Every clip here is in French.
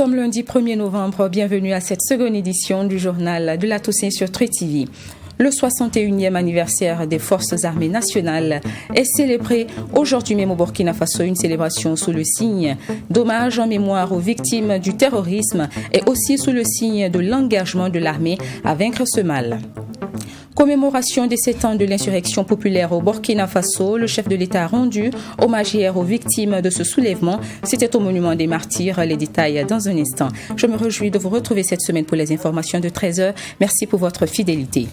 sommes lundi 1er novembre. Bienvenue à cette seconde édition du journal de la Toussaint sur Tray TV. Le 61e anniversaire des Forces armées nationales est célébré aujourd'hui même au Burkina Faso. Une célébration sous le signe d'hommage en mémoire aux victimes du terrorisme et aussi sous le signe de l'engagement de l'armée à vaincre ce mal. Commémoration des 7 ans de l'insurrection populaire au Burkina Faso, le chef de l'État a rendu hommage hier aux victimes de ce soulèvement. C'était au monument des martyrs. Les détails dans un instant. Je me réjouis de vous retrouver cette semaine pour les informations de 13h. Merci pour votre fidélité.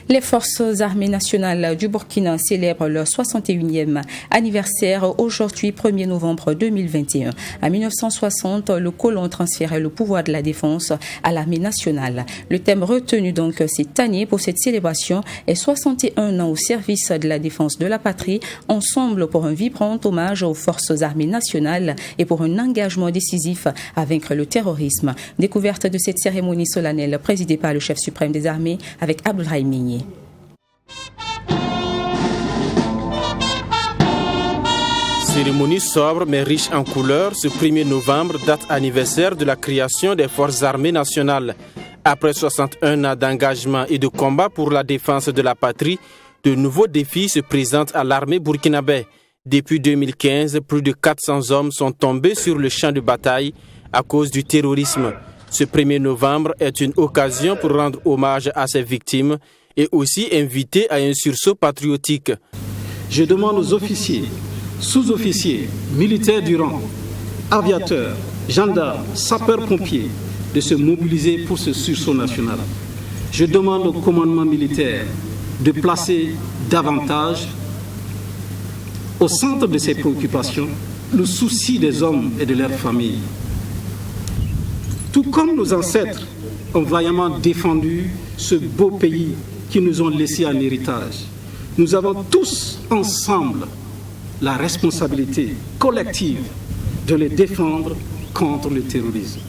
Les Forces armées nationales du Burkina célèbrent leur 61e anniversaire aujourd'hui 1er novembre 2021. En 1960, le colon transférait le pouvoir de la défense à l'armée nationale. Le thème retenu donc cette année pour cette célébration est 61 ans au service de la défense de la patrie, ensemble pour un vibrant hommage aux Forces armées nationales et pour un engagement décisif à vaincre le terrorisme. Découverte de cette cérémonie solennelle présidée par le chef suprême des armées avec Abdoulaye Migné. Cérémonie sobre mais riche en couleurs, ce 1er novembre, date anniversaire de la création des Forces armées nationales. Après 61 ans d'engagement et de combat pour la défense de la patrie, de nouveaux défis se présentent à l'armée burkinabé. Depuis 2015, plus de 400 hommes sont tombés sur le champ de bataille à cause du terrorisme. Ce 1er novembre est une occasion pour rendre hommage à ces victimes et aussi inviter à un sursaut patriotique. Je demande aux officiers, sous-officiers, militaires du rang, aviateurs, gendarmes, sapeurs-pompiers de se mobiliser pour ce sursaut national. Je demande au commandement militaire de placer davantage au centre de ses préoccupations le souci des hommes et de leurs familles. Tout comme nos ancêtres ont vaillamment défendu ce beau pays qui nous ont laissé en héritage, nous avons tous ensemble la responsabilité collective de les défendre contre le terrorisme.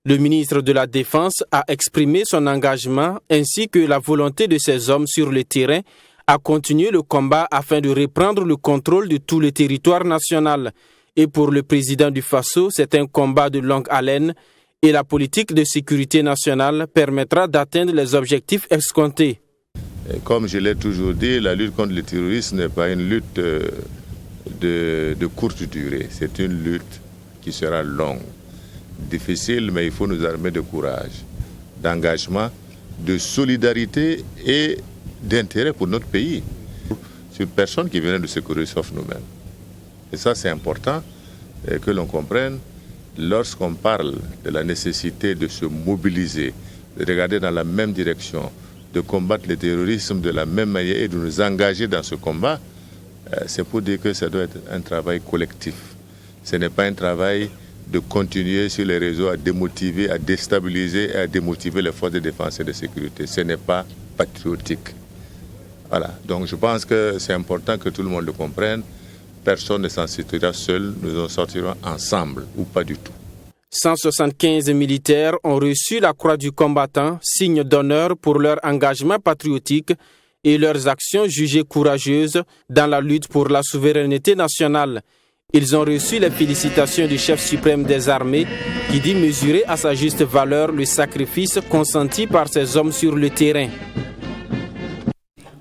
Le ministre de la Défense a exprimé son engagement ainsi que la volonté de ses hommes sur le terrain à continuer le combat afin de reprendre le contrôle de tout le territoire national. Et pour le président du Faso, c'est un combat de longue haleine et la politique de sécurité nationale permettra d'atteindre les objectifs escomptés. Comme je l'ai toujours dit, la lutte contre le terrorisme n'est pas une lutte de courte durée. C'est une lutte qui sera longue, difficile, mais il faut nous armer de courage, d'engagement, de solidarité et d'intérêt pour notre pays. Sur personne qui vient de secourir sauf nous-mêmes. Et ça, c'est important que l'on comprenne. Lorsqu'on parle de la nécessité de se mobiliser, de regarder dans la même direction, de combattre le terrorisme de la même manière et de nous engager dans ce combat, c'est pour dire que ça doit être un travail collectif. Ce n'est pas un travail de continuer sur les réseaux à démotiver, à déstabiliser et à démotiver les forces de défense et de sécurité. Ce n'est pas patriotique. Voilà. Donc je pense que c'est important que tout le monde le comprenne. Personne ne s'en sortira seul, nous en sortirons ensemble ou pas du tout. 175 militaires ont reçu la croix du combattant, signe d'honneur pour leur engagement patriotique et leurs actions jugées courageuses dans la lutte pour la souveraineté nationale. Ils ont reçu les félicitations du chef suprême des armées qui dit mesurer à sa juste valeur le sacrifice consenti par ces hommes sur le terrain.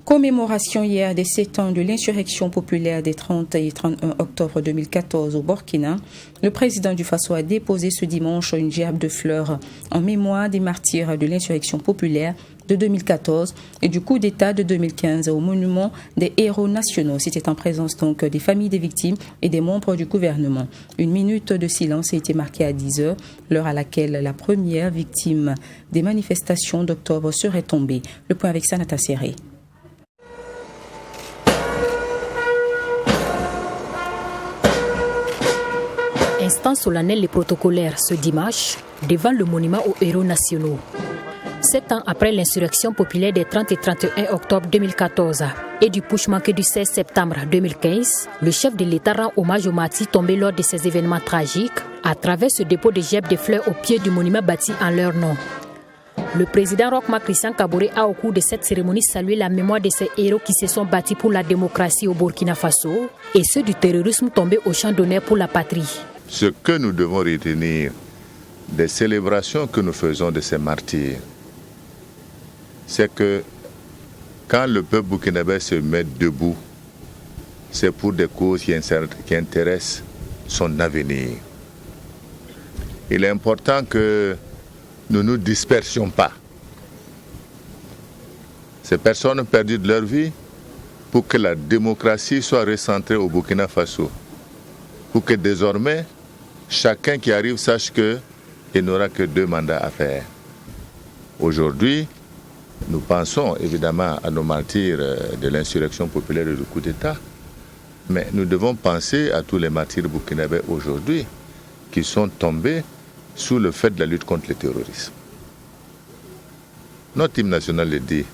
Commémoration hier des 7 ans de l'insurrection populaire des 30 et 31 octobre 2014 au Burkina. Le président du Faso a déposé ce dimanche une gerbe de fleurs en mémoire des martyrs de l'insurrection populaire de 2014 et du coup d'État de 2015 au monument des héros nationaux. C'était en présence donc des familles des victimes et des membres du gouvernement. Une minute de silence a été marquée à 10h, l'heure à laquelle la première victime des manifestations d'octobre serait tombée. Le point avec Sanata Serré. Instant solennel et protocolaire ce dimanche devant le monument aux héros nationaux. 7 ans après l'insurrection populaire des 30 et 31 octobre 2014 et du putsch manqué du 16 septembre 2015, le chef de l'État rend hommage aux martyrs tombés lors de ces événements tragiques à travers ce dépôt de gerbes de fleurs au pied du monument bâti en leur nom. Le président Roch-Marc Christian Kaboré a au cours de cette cérémonie salué la mémoire de ces héros qui se sont battus pour la démocratie au Burkina Faso et ceux du terrorisme tombés au champ d'honneur pour la patrie. Ce que nous devons retenir des célébrations que nous faisons de ces martyrs, c'est que quand le peuple burkinabé se met debout, c'est pour des causes qui intéressent son avenir. Il est important que nous ne nous dispersions pas. Ces personnes ont perdu de leur vie pour que la démocratie soit recentrée au Burkina Faso. Pour que désormais, chacun qui arrive sache qu'il n'aura que 2 mandats à faire. Aujourd'hui, nous pensons évidemment à nos martyrs de l'insurrection populaire et du coup d'État, mais nous devons penser à tous les martyrs burkinabés aujourd'hui qui sont tombés sous le fait de la lutte contre le terrorisme. Notre hymne national le dit,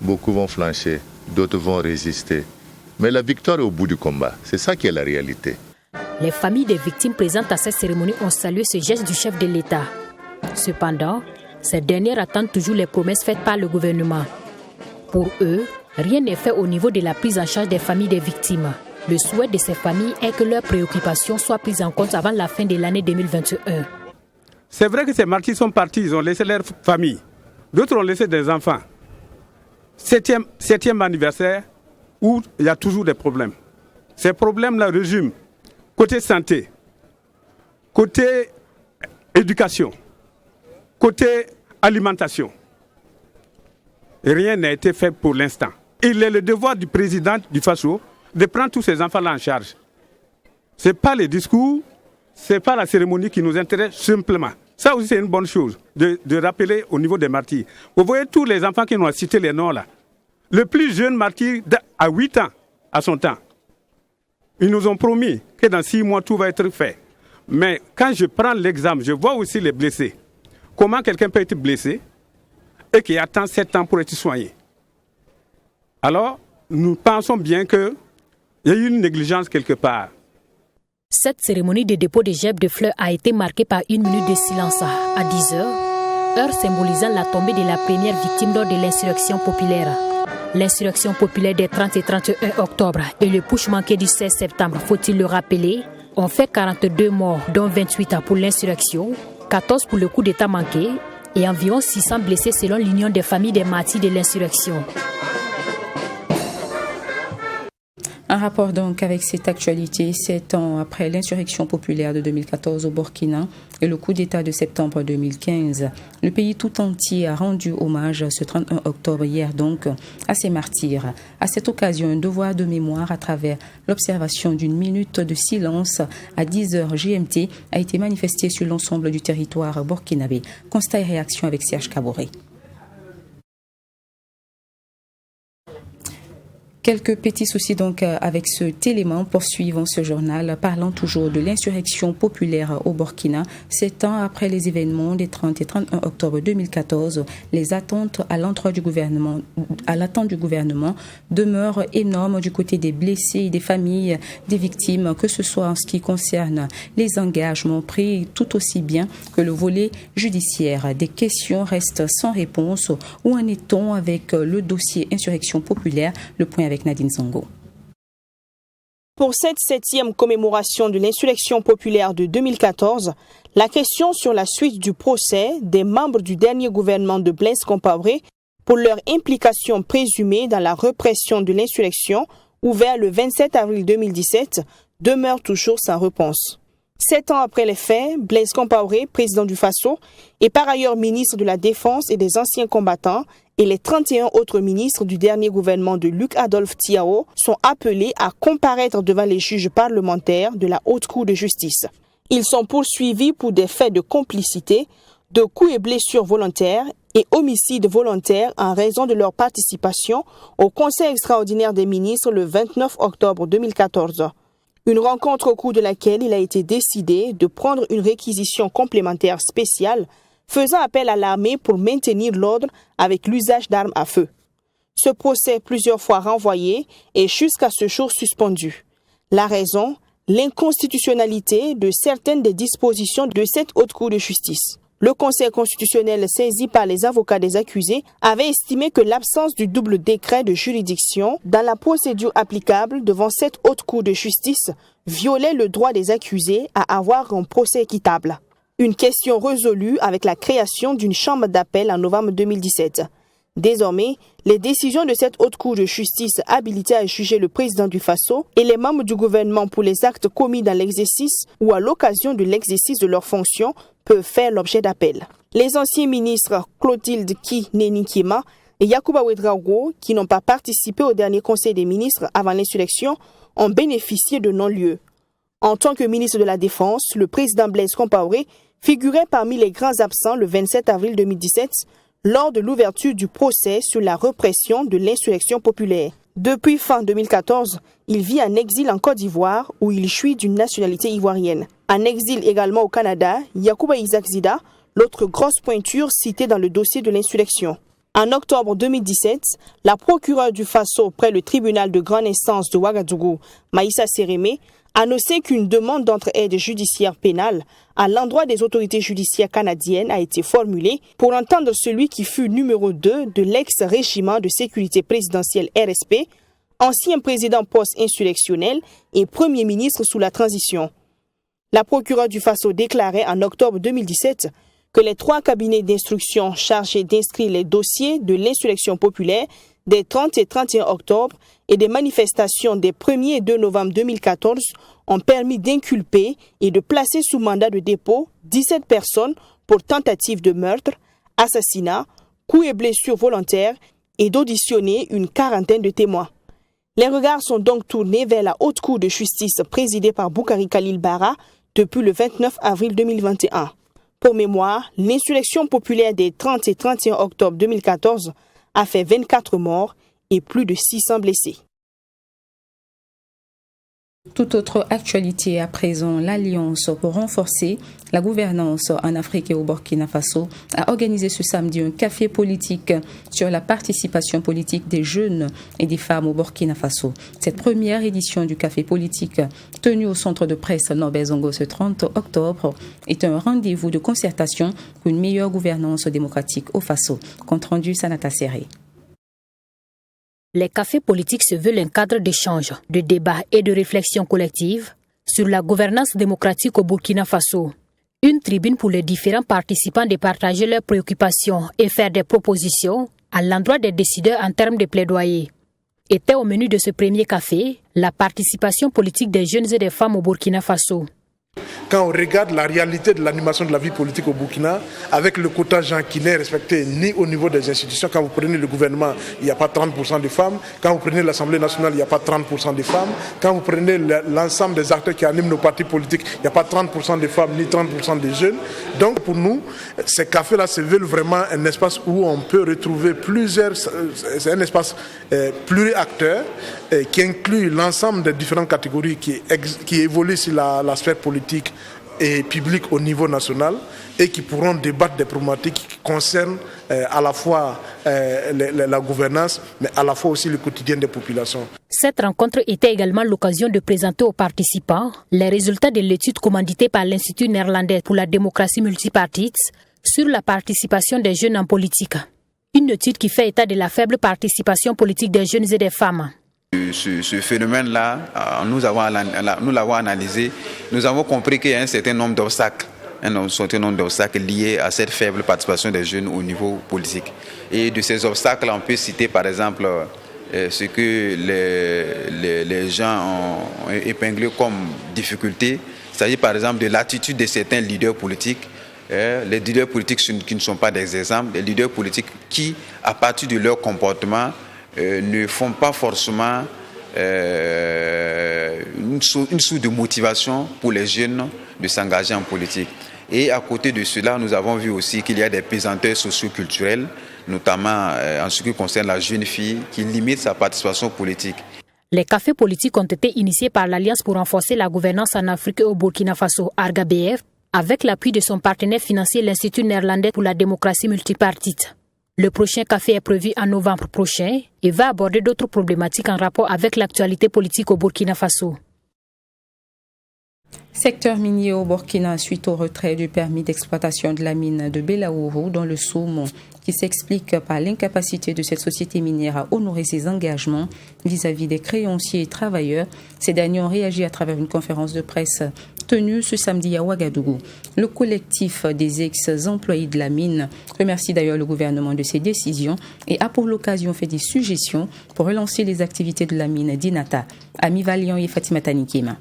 beaucoup vont flancher, d'autres vont résister, mais la victoire est au bout du combat, c'est ça qui est la réalité. Les familles des victimes présentes à cette cérémonie ont salué ce geste du chef de l'État. Cependant, ces dernières attendent toujours les promesses faites par le gouvernement. Pour eux, rien n'est fait au niveau de la prise en charge des familles des victimes. Le souhait de ces familles est que leurs préoccupations soient prises en compte avant la fin de l'année 2021. C'est vrai que ces martyrs sont partis, ils ont laissé leur famille. D'autres ont laissé des enfants. 7e anniversaire où il y a toujours des problèmes. Ces problèmes-là résument côté santé, côté éducation, côté alimentation. Rien n'a été fait pour l'instant. Il est le devoir du président du Faso de prendre tous ces enfants-là en charge. Ce n'est pas les discours, ce n'est pas la cérémonie qui nous intéresse simplement. Ça aussi, c'est une bonne chose de rappeler au niveau des martyrs. Vous voyez tous les enfants qui nous ont cité les noms là. Le plus jeune martyr a 8 ans à son temps. Ils nous ont promis que dans 6 mois, tout va être fait. Mais quand je prends l'exemple, je vois aussi les blessés. Comment quelqu'un peut être blessé et qui attend 7 ans pour être soigné? Alors, nous pensons bien qu'il y a eu une négligence quelque part. Cette cérémonie de dépôt de gerbes de fleurs a été marquée par 1 minute de silence à 10h, heure symbolisant la tombée de la première victime lors de l'insurrection populaire. L'insurrection populaire des 30 et 31 octobre et le putsch manqué du 16 septembre, faut-il le rappeler, ont fait 42 morts, dont 28 pour l'insurrection, 14 pour le coup d'État manqué et environ 600 blessés selon l'Union des familles des martyrs de l'insurrection. Un rapport donc avec cette actualité, 7 ans après l'insurrection populaire de 2014 au Burkina et le coup d'État de septembre 2015. Le pays tout entier a rendu hommage ce 31 octobre hier donc à ces martyrs. À cette occasion, un devoir de mémoire à travers l'observation d'une minute de silence à 10h GMT a été manifesté sur l'ensemble du territoire burkinabé. Constat et réaction avec Serge Kaboré. Quelques petits soucis donc avec cet élément. Poursuivons ce journal parlant toujours de l'insurrection populaire au Burkina. 7 ans après les événements des 30 et 31 octobre 2014, les attentes à l'endroit du gouvernement, demeurent énormes du côté des blessés et des familles des victimes, que ce soit en ce qui concerne les engagements pris tout aussi bien que le volet judiciaire. Des questions restent sans réponse. Où en est-on avec le dossier insurrection populaire? Le point avec Nadine Zongo. Pour cette 7e commémoration de l'insurrection populaire de 2014, la question sur la suite du procès des membres du dernier gouvernement de Blaise Compaoré pour leur implication présumée dans la répression de l'insurrection ouvert le 27 avril 2017 demeure toujours sans réponse. 7 ans après les faits, Blaise Compaoré, président du Faso, est par ailleurs ministre de la Défense et des anciens combattants, et les 31 autres ministres du dernier gouvernement de Luc Adolphe Thiaw sont appelés à comparaître devant les juges parlementaires de la Haute Cour de justice. Ils sont poursuivis pour des faits de complicité, de coups et blessures volontaires et homicide volontaire en raison de leur participation au Conseil extraordinaire des ministres le 29 octobre 2014. Une rencontre au cours de laquelle il a été décidé de prendre une réquisition complémentaire spéciale faisant appel à l'armée pour maintenir l'ordre avec l'usage d'armes à feu. Ce procès, plusieurs fois renvoyé, est jusqu'à ce jour suspendu. La raison, l'inconstitutionnalité de certaines des dispositions de cette haute cour de justice. Le Conseil constitutionnel, saisi par les avocats des accusés, avait estimé que l'absence du double décret de juridiction dans la procédure applicable devant cette haute cour de justice violait le droit des accusés à avoir un procès équitable. Une question résolue avec la création d'une chambre d'appel en novembre 2017. Désormais, les décisions de cette haute cour de justice habilitée à juger le président du Faso et les membres du gouvernement pour les actes commis dans l'exercice ou à l'occasion de l'exercice de leurs fonctions peuvent faire l'objet d'appel. Les anciens ministres Clotilde Ki Nenikima et Yacouba Ouedraogo, qui n'ont pas participé au dernier conseil des ministres avant l'insurrection, ont bénéficié de non-lieu. En tant que ministre de la Défense, le président Blaise Compaoré figurait parmi les grands absents le 27 avril 2017 lors de l'ouverture du procès sur la répression de l'insurrection populaire. Depuis fin 2014, il vit en exil en Côte d'Ivoire où il jouit d'une nationalité ivoirienne. En exil également au Canada, Yacouba Isaac Zida, l'autre grosse pointure citée dans le dossier de l'insurrection. En octobre 2017, la procureure du Faso près le tribunal de grande instance de Ouagadougou, Maïssa Sérémé, annonçait qu'une demande d'entraide judiciaire pénale à l'endroit des autorités judiciaires canadiennes a été formulée pour entendre celui qui fut numéro 2 de l'ex-régiment de sécurité présidentielle RSP, ancien président post-insurrectionnel et premier ministre sous la transition. La procureure du Faso déclarait en octobre 2017 que les 3 cabinets d'instruction chargés d'inscrire les dossiers de l'insurrection populaire des 30 et 31 octobre et des manifestations des 1er et 2 novembre 2014 ont permis d'inculper et de placer sous mandat de dépôt 17 personnes pour tentative de meurtre, assassinat, coups et blessures volontaires et d'auditionner une quarantaine de témoins. Les regards sont donc tournés vers la haute cour de justice présidée par Boukari Khalil Bara depuis le 29 avril 2021. Pour mémoire, l'insurrection populaire des 30 et 31 octobre 2014 a fait 24 morts et plus de 600 blessés. Toute autre actualité à présent, l'Alliance pour renforcer la gouvernance en Afrique et au Burkina Faso a organisé ce samedi un café politique sur la participation politique des jeunes et des femmes au Burkina Faso. Cette première édition du café politique, tenue au centre de presse Norbert Zongo ce 30 octobre, est un rendez-vous de concertation pour une meilleure gouvernance démocratique au Faso. Compte rendu Sanata Serré. Les cafés politiques se veulent un cadre d'échange, de débat et de réflexion collective sur la gouvernance démocratique au Burkina Faso. Une tribune pour les différents participants de partager leurs préoccupations et faire des propositions à l'endroit des décideurs en termes de plaidoyer. Était au menu de ce premier café la participation politique des jeunes et des femmes au Burkina Faso. Quand on regarde la réalité de l'animation de la vie politique au Burkina, avec le quota gens qui n'est respecté ni au niveau des institutions, quand vous prenez le gouvernement, il n'y a pas 30% de femmes, quand vous prenez l'Assemblée nationale, il n'y a pas 30% de femmes, quand vous prenez l'ensemble des acteurs qui animent nos partis politiques, il n'y a pas 30% de femmes ni 30% de jeunes. Donc pour nous, ces cafés-là se veulent vraiment un espace où on peut retrouver c'est un espace pluriacteur qui inclut l'ensemble des différentes catégories qui évoluent sur la sphère politique et publique au niveau national et qui pourront débattre des problématiques qui concernent à la fois la gouvernance, mais à la fois aussi le quotidien des populations. Cette rencontre était également l'occasion de présenter aux participants les résultats de l'étude commanditée par l'Institut néerlandais pour la démocratie multipartite sur la participation des jeunes en politique. Une étude qui fait état de la faible participation politique des jeunes et des femmes. Ce phénomène-là, nous l'avons analysé, nous avons compris qu'il y a un certain nombre d'obstacles, liés à cette faible participation des jeunes au niveau politique. Et de ces obstacles, on peut citer par exemple ce que les gens ont épinglé comme difficulté. Il s'agit par exemple de l'attitude de certains leaders politiques. Les leaders politiques qui ne sont pas des exemples, les leaders politiques qui, à partir de leur comportement, ne font pas forcément une source de motivation pour les jeunes de s'engager en politique. Et à côté de cela, nous avons vu aussi qu'il y a des pesanteurs socio-culturelles, notamment en ce qui concerne la jeune fille, qui limite sa participation politique. Les cafés politiques ont été initiés par l'Alliance pour renforcer la gouvernance en Afrique et au Burkina Faso, ARGA-BF, avec l'appui de son partenaire financier, l'Institut néerlandais pour la démocratie multipartite. Le prochain café est prévu en novembre prochain et va aborder d'autres problématiques en rapport avec l'actualité politique au Burkina Faso. Secteur minier au Burkina suite au retrait du permis d'exploitation de la mine de Belaourou dans le Soum, qui s'explique par l'incapacité de cette société minière à honorer ses engagements vis-à-vis des créanciers et travailleurs. Ces derniers ont réagi à travers une conférence de presse tenu ce samedi à Ouagadougou. Le collectif des ex-employés de la mine remercie d'ailleurs le gouvernement de ses décisions et a pour l'occasion fait des suggestions pour relancer les activités de la mine d'Inata. Ami Valian et Fatima Tanikema.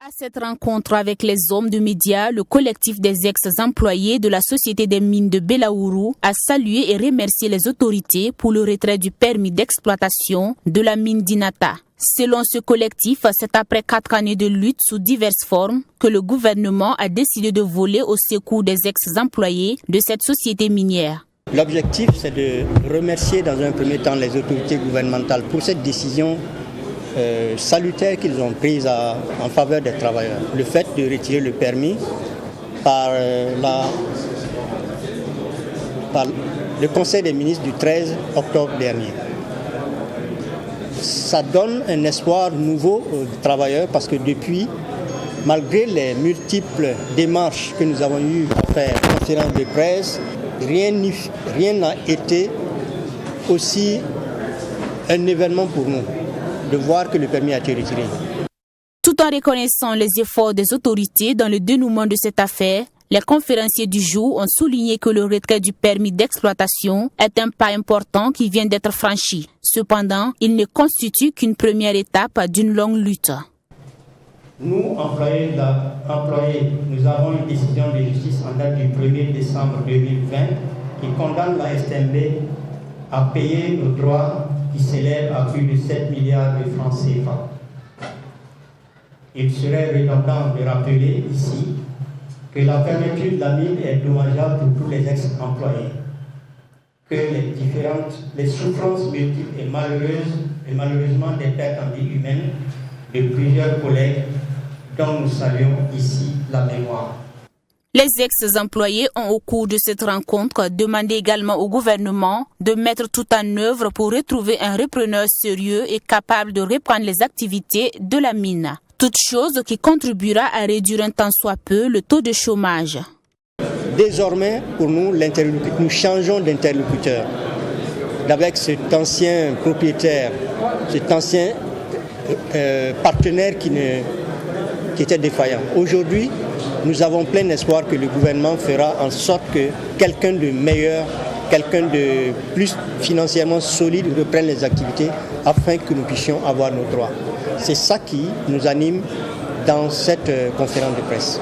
À cette rencontre avec les hommes de médias, le collectif des ex-employés de la Société des mines de Belaourou a salué et remercié les autorités pour le retrait du permis d'exploitation de la mine d'Inata. Selon ce collectif, c'est après 4 années de lutte sous diverses formes que le gouvernement a décidé de voler au secours des ex-employés de cette société minière. L'objectif, c'est de remercier dans un premier temps les autorités gouvernementales pour cette décision salutaire qu'ils ont prise en faveur des travailleurs. Le fait de retirer le permis par le Conseil des ministres du 13 octobre dernier. Ça donne un espoir nouveau aux travailleurs parce que depuis, malgré les multiples démarches que nous avons eues à faire, conférences de presse, rien n'a été aussi un événement pour nous de voir que le permis a été retiré. Tout en reconnaissant les efforts des autorités dans le dénouement de cette affaire, les conférenciers du jour ont souligné que le retrait du permis d'exploitation est un pas important qui vient d'être franchi. Cependant, il ne constitue qu'une première étape d'une longue lutte. Nous, employés, nous avons une décision de justice en date du 1er décembre 2020 qui condamne la STMB à payer nos droits qui s'élève à plus de 7 milliards de francs CFA. Il serait redondant de rappeler ici que la fermeture de la mine est dommageable pour tous les ex-employés, que les souffrances multiples et malheureusement des pertes en vie humaine de plusieurs collègues dont nous saluons ici la mémoire. Les ex-employés ont au cours de cette rencontre demandé également au gouvernement de mettre tout en œuvre pour retrouver un repreneur sérieux et capable de reprendre les activités de la mine. Toute chose qui contribuera à réduire un tant soit peu le taux de chômage. Désormais, pour nous, nous changeons d'interlocuteur. Avec cet ancien propriétaire, cet ancien partenaire qui était défaillant. Aujourd'hui, nous avons plein espoir que le gouvernement fera en sorte que quelqu'un de meilleur, quelqu'un de plus financièrement solide reprenne les activités afin que nous puissions avoir nos droits. C'est ça qui nous anime dans cette conférence de presse.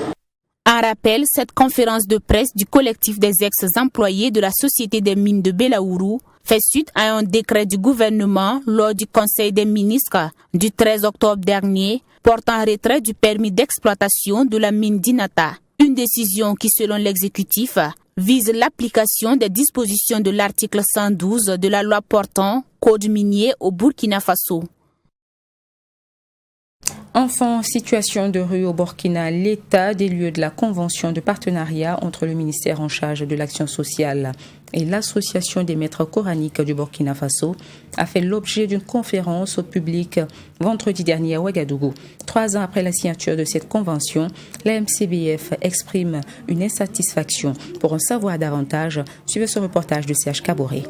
En rappel, cette conférence de presse du collectif des ex-employés de la Société des mines de Belaourou fait suite à un décret du gouvernement lors du Conseil des ministres du 13 octobre dernier portant retrait du permis d'exploitation de la mine d'Inata. Une décision qui, selon l'exécutif, vise l'application des dispositions de l'article 112 de la loi portant Code minier au Burkina Faso. Enfin, situation de rue au Burkina, l'état des lieux de la convention de partenariat entre le ministère en charge de l'action sociale et l'association des maîtres coraniques du Burkina Faso a fait l'objet d'une conférence au public vendredi dernier à Ouagadougou. 3 ans après la signature de cette convention, la MCBF exprime une insatisfaction. Pour en savoir davantage, suivez ce reportage de Serge Kaboré.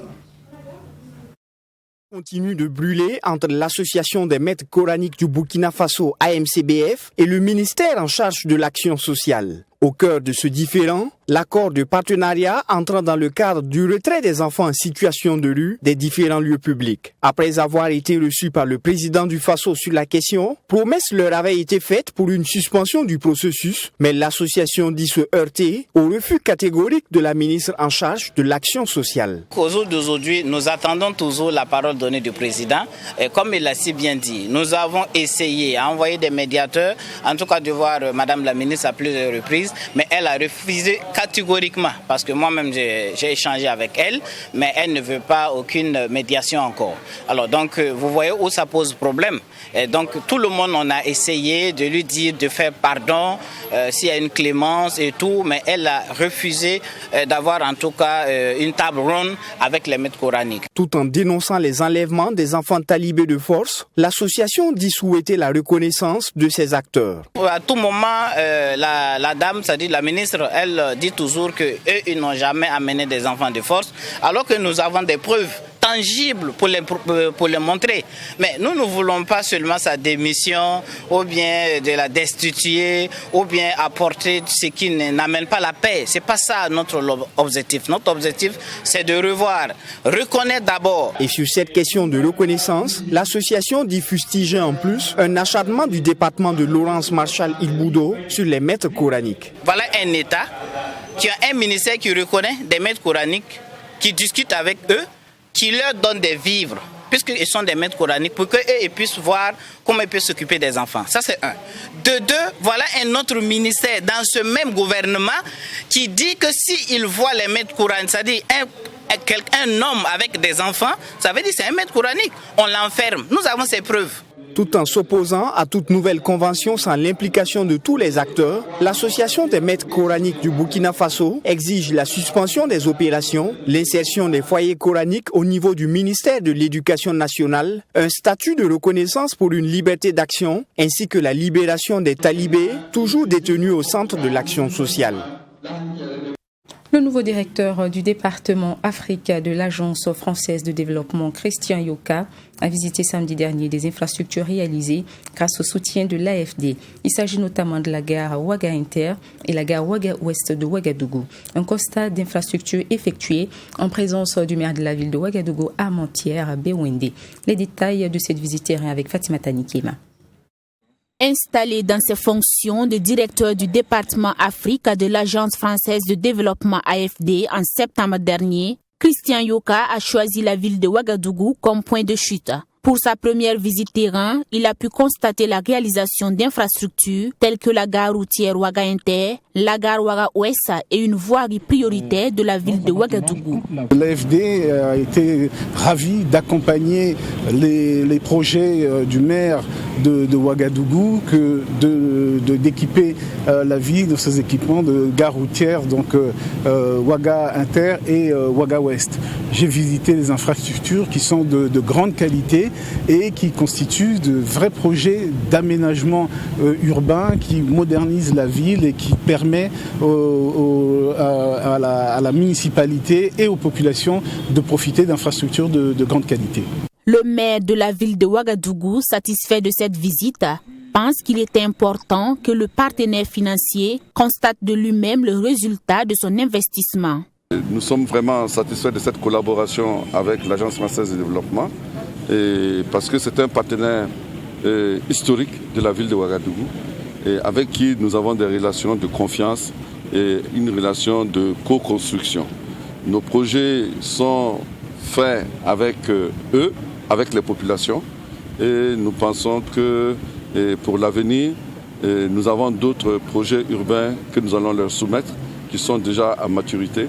Continue de brûler entre l'association des maîtres coraniques du Burkina Faso AMCBF et le ministère en charge de l'action sociale. Au cœur de ce différend, l'accord de partenariat entrant dans le cadre du retrait des enfants en situation de rue des différents lieux publics. Après avoir été reçus par le président du Faso sur la question, promesse leur avait été faite pour une suspension du processus, mais l'association dit se heurter au refus catégorique de la ministre en charge de l'action sociale. Au jour d'aujourd'hui, nous attendons toujours la parole donnée du président. Et comme il l'a si bien dit, nous avons essayé à envoyer des médiateurs, en tout cas de voir Madame la ministre à plusieurs reprises, mais elle a refusé catégoriquement, parce que moi-même j'ai échangé avec elle, mais elle ne veut pas aucune médiation encore. Alors donc vous voyez où ça pose problème. Et donc tout le monde, on a essayé de lui dire de faire pardon s'il y a une clémence et tout, mais elle a refusé d'avoir en tout cas une table ronde avec les maîtres coraniques. Tout en dénonçant les enlèvements des enfants talibés de force, l'association dit souhaiter la reconnaissance de ses acteurs. À tout moment, la dame, c'est-à-dire la ministre, elle dit toujours qu'eux, ils n'ont jamais amené des enfants de force, alors que nous avons des preuves tangible pour les montrer. Mais nous ne voulons pas seulement sa démission, ou bien de la destituer, ou bien apporter ce qui n'amène pas la paix. C'est pas ça notre objectif. Notre objectif, c'est de reconnaître d'abord. Et sur cette question de reconnaissance, l'association dit fustiger en plus un acharnement du département de Laurence Marshall Ilboudo sur les maîtres coraniques. Voilà un État qui a un ministère qui reconnaît des maîtres coraniques, qui discute avec eux, qui leur donne des vivres, puisqu'ils sont des maîtres coraniques, pour qu'eux puissent voir comment ils peuvent s'occuper des enfants. Ça, c'est un. De deux, voilà un autre ministère dans ce même gouvernement qui dit que s'il voit les maîtres coraniques, c'est-à-dire un homme avec des enfants, ça veut dire que c'est un maître coranique. On l'enferme. Nous avons ces preuves. Tout en s'opposant à toute nouvelle convention sans l'implication de tous les acteurs, l'association des maîtres coraniques du Burkina Faso exige la suspension des opérations, l'insertion des foyers coraniques au niveau du ministère de l'Éducation nationale, un statut de reconnaissance pour une liberté d'action, ainsi que la libération des talibés, toujours détenus au centre de l'action sociale. Le nouveau directeur du département Afrique de l'Agence française de développement, Christian Yoka, a visité samedi dernier des infrastructures réalisées grâce au soutien de l'AFD. Il s'agit notamment de la gare Ouaga Inter et la gare Ouaga Ouest de Ouagadougou. Un constat d'infrastructure effectué en présence du maire de la ville de Ouagadougou, Armentières Bewende. Les détails de cette visite terrain avec Fatima Tanikema. Installé dans ses fonctions de directeur du département Afrique de l'Agence française de développement AFD en septembre dernier, Christian Yoka a choisi la ville de Ouagadougou comme point de chute. Pour sa première visite terrain, il a pu constater la réalisation d'infrastructures telles que la gare routière Ouaga Inter, la gare Ouaga Ouest et une voirie prioritaire de la ville de Ouagadougou. L'AFD a été ravi d'accompagner les projets du maire de Ouagadougou d'équiper la ville de ces équipements de gare routière, donc Ouaga Inter et Ouaga Ouest. J'ai visité les infrastructures qui sont de grande qualité et qui constituent de vrais projets d'aménagement urbain qui modernisent la ville et qui permet à la municipalité et aux populations de profiter d'infrastructures de grande qualité. Le maire de la ville de Ouagadougou, satisfait de cette visite, pense qu'il est important que le partenaire financier constate de lui-même le résultat de son investissement. Nous sommes vraiment satisfaits de cette collaboration avec l'Agence française de développement parce que c'est un partenaire historique de la ville de Ouagadougou et avec qui nous avons des relations de confiance et une relation de co-construction. Nos projets sont faits avec eux, avec les populations et nous pensons que pour l'avenir, nous avons d'autres projets urbains que nous allons leur soumettre qui sont déjà à maturité.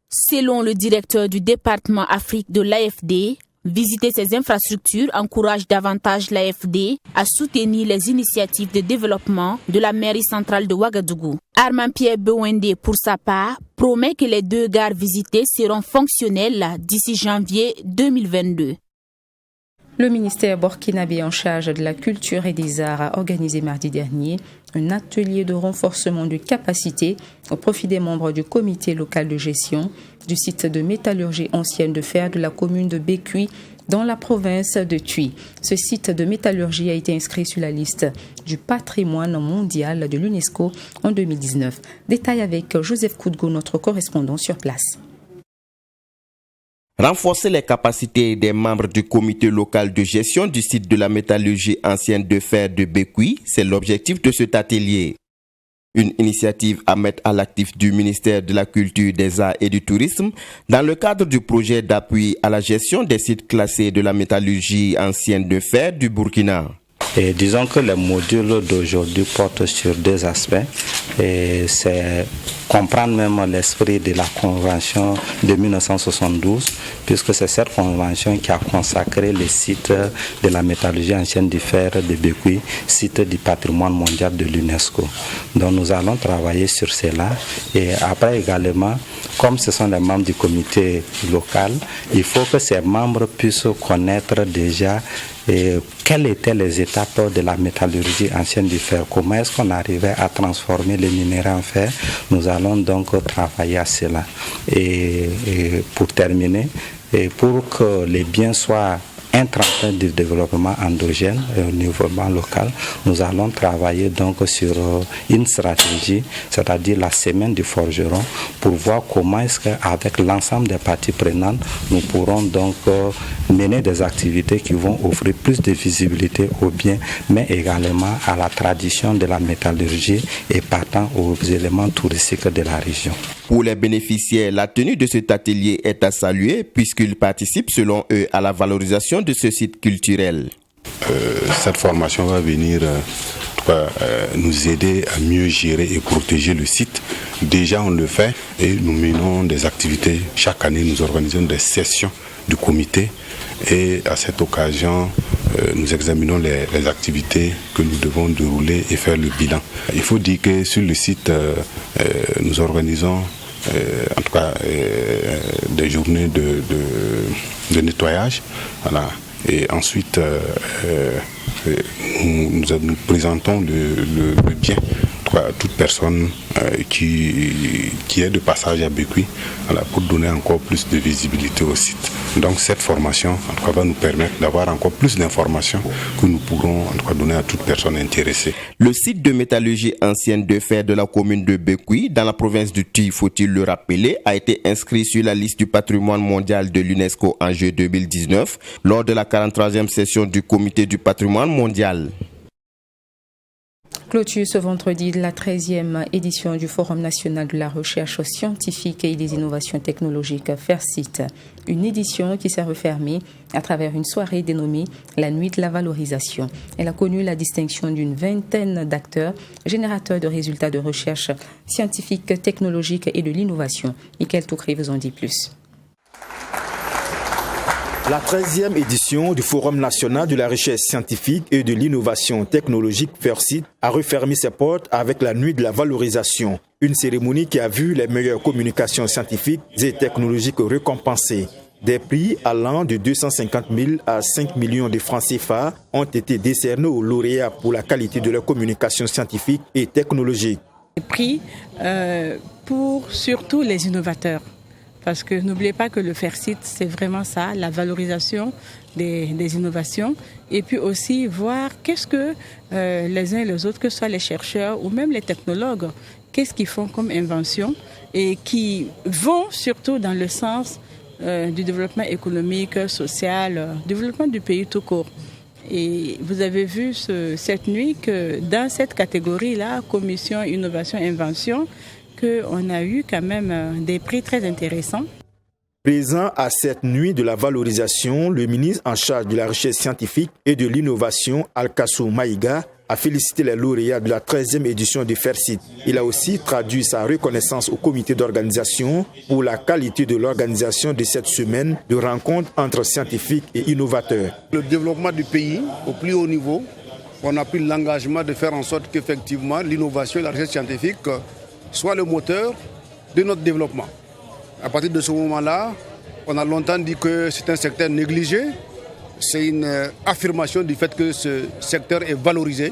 Selon le directeur du département Afrique de l'AFD, visiter ces infrastructures encourage davantage l'AFD à soutenir les initiatives de développement de la mairie centrale de Ouagadougou. Armentières Bewende, pour sa part, promet que les 2 gares visitées seront fonctionnelles d'ici janvier 2022. Le ministère burkinabé en charge de la culture et des arts a organisé mardi dernier un atelier de renforcement de capacité au profit des membres du comité local de gestion du site de métallurgie ancienne de fer de la commune de Bekui dans la province de Tuy. Ce site de métallurgie a été inscrit sur la liste du patrimoine mondial de l'UNESCO en 2019. Détail avec Joseph Koudgo, notre correspondant sur place. Renforcer les capacités des membres du comité local de gestion du site de la métallurgie ancienne de fer de Bekui, c'est l'objectif de cet atelier. Une initiative à mettre à l'actif du ministère de la Culture, des Arts et du Tourisme dans le cadre du projet d'appui à la gestion des sites classés de la métallurgie ancienne de fer du Burkina. Et disons que les modules d'aujourd'hui portent sur 2 aspects. Et c'est comprendre même l'esprit de la convention de 1972, puisque c'est cette convention qui a consacré le site de la métallurgie ancienne du fer de Bekui, site du patrimoine mondial de l'UNESCO. Donc nous allons travailler sur cela. Et après également, comme ce sont les membres du comité local, il faut que ces membres puissent connaître déjà quelles étaient les étapes de la métallurgie ancienne du fer, comment est-ce qu'on arrivait à transformer les minéraux en fer. Nous allons donc travailler à cela. Et pour terminer, Et pour que les biens soient un tremplin de développement endogène au niveau local, nous allons travailler donc sur une stratégie, c'est-à-dire la semaine du forgeron, pour voir comment est-ce qu'avec l'ensemble des parties prenantes, nous pourrons donc mener des activités qui vont offrir plus de visibilité aux biens, mais également à la tradition de la métallurgie et partant aux éléments touristiques de la région. Pour les bénéficiaires, la tenue de cet atelier est à saluer puisqu'ils participent selon eux à la valorisation de ce site culturel. Cette formation va venir nous aider à mieux gérer et protéger le site. Déjà on le fait et nous menons des activités. Chaque année nous organisons des sessions du comité et à cette occasion nous examinons les activités que nous devons dérouler et faire le bilan. Il faut dire que sur le site nous organisons en tout cas des journées de nettoyage. Voilà. Et ensuite, nous présentons le bien à toute personne qui est de passage à Bekui, voilà, pour donner encore plus de visibilité au site. Donc cette formation en tout cas, va nous permettre d'avoir encore plus d'informations que nous pourrons en tout cas, donner à toute personne intéressée. Le site de métallurgie ancienne de fer de la commune de Bekui, dans la province du Tuy, faut-il le rappeler, a été inscrit sur la liste du patrimoine mondial de l'UNESCO en juillet 2019 lors de la 43e session du comité du patrimoine mondial. Clôture ce vendredi la 13e édition du Forum national de la recherche scientifique et des innovations technologiques FERCIT. Une édition qui s'est refermée à travers une soirée dénommée la Nuit de la valorisation. Elle a connu la distinction d'une vingtaine d'acteurs, générateurs de résultats de recherche scientifique, technologique et de l'innovation. Michael Toukré vous en dit plus. La 13e édition du Forum national de la recherche scientifique et de l'innovation technologique FERCIT a refermé ses portes avec la Nuit de la valorisation, une cérémonie qui a vu les meilleures communications scientifiques et technologiques récompensées. Des prix allant de 250 000 à 5 millions de francs CFA ont été décernés aux lauréats pour la qualité de leur communication scientifique et technologique. Des prix pour surtout les innovateurs. Parce que n'oubliez pas que le FERCIT, c'est vraiment ça, la valorisation des innovations. Et puis aussi voir qu'est-ce que les uns et les autres, que ce soit les chercheurs ou même les technologues, qu'est-ce qu'ils font comme invention et qui vont surtout dans le sens du développement économique, social, développement du pays tout court. Et vous avez vu cette nuit que dans cette catégorie-là, commission, innovation, invention, on a eu quand même des prix très intéressants. Présent à cette nuit de la valorisation, le ministre en charge de la recherche scientifique et de l'innovation, Alkassou Maïga, a félicité les lauréats de la 13e édition du FERCIT. Il a aussi traduit sa reconnaissance au comité d'organisation pour la qualité de l'organisation de cette semaine de rencontres entre scientifiques et innovateurs. Le développement du pays au plus haut niveau, on a pris l'engagement de faire en sorte qu'effectivement l'innovation et la recherche scientifique soit le moteur de notre développement. À partir de ce moment-là, on a longtemps dit que c'est un secteur négligé. C'est une affirmation du fait que ce secteur est valorisé.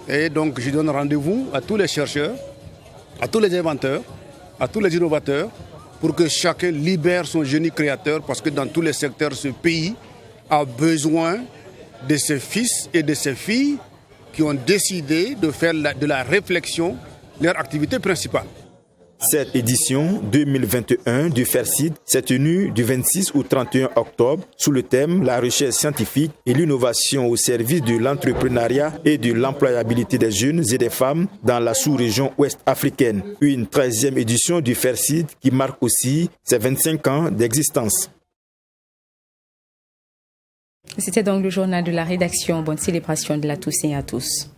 Et donc je donne rendez-vous à tous les chercheurs, à tous les inventeurs, à tous les innovateurs, pour que chacun libère son génie créateur, parce que dans tous les secteurs, ce pays a besoin de ses fils et de ses filles qui ont décidé de faire de la réflexion leur activité principale. Cette édition 2021 du FERCIT s'est tenue du 26 au 31 octobre sous le thème « La recherche scientifique et l'innovation au service de l'entrepreneuriat et de l'employabilité des jeunes et des femmes dans la sous-région ouest africaine ». Une 13e édition du FERCIT qui marque aussi ses 25 ans d'existence. C'était donc le journal de la rédaction. Bonne célébration de la Toussaint à tous.